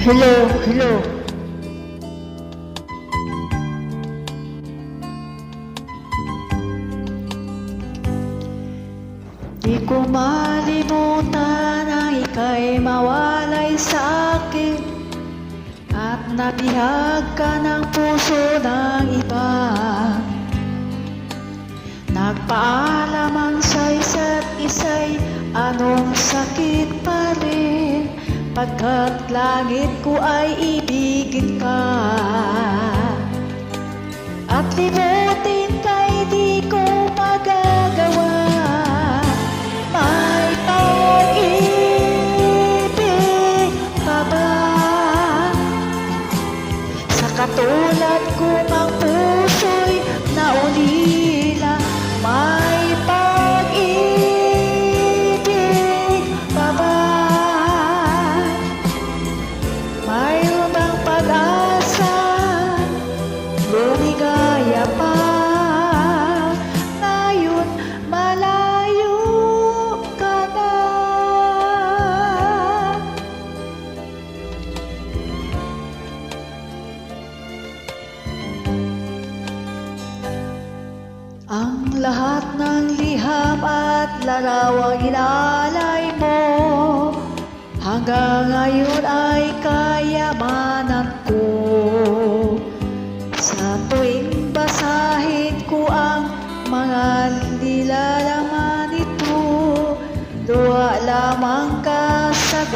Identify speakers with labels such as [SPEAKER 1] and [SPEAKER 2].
[SPEAKER 1] Hello, hello. Di ko malimutan na ika'y mawalay sa akin at nabihag ka ng puso ng iba. Nagpaalamang sa isa't isa'y anong sakit pa rin, pagkat langit ko ay ibigin ka. At limutin ka'y di ko magagawa. May pag-ibig pa ba sa katulad kong ang puso'y naulila? May pag-ibig pa ba? Mayroon bang pag-asa? Lumigaya pa? Ngayon malayo ka na. Ang lahat ng liham at larawang ilalay mo hanggang ngayon ay kayamanan ko. Sa tuwing basahin ko ang mga nilalaman nito, luha lamang ka sa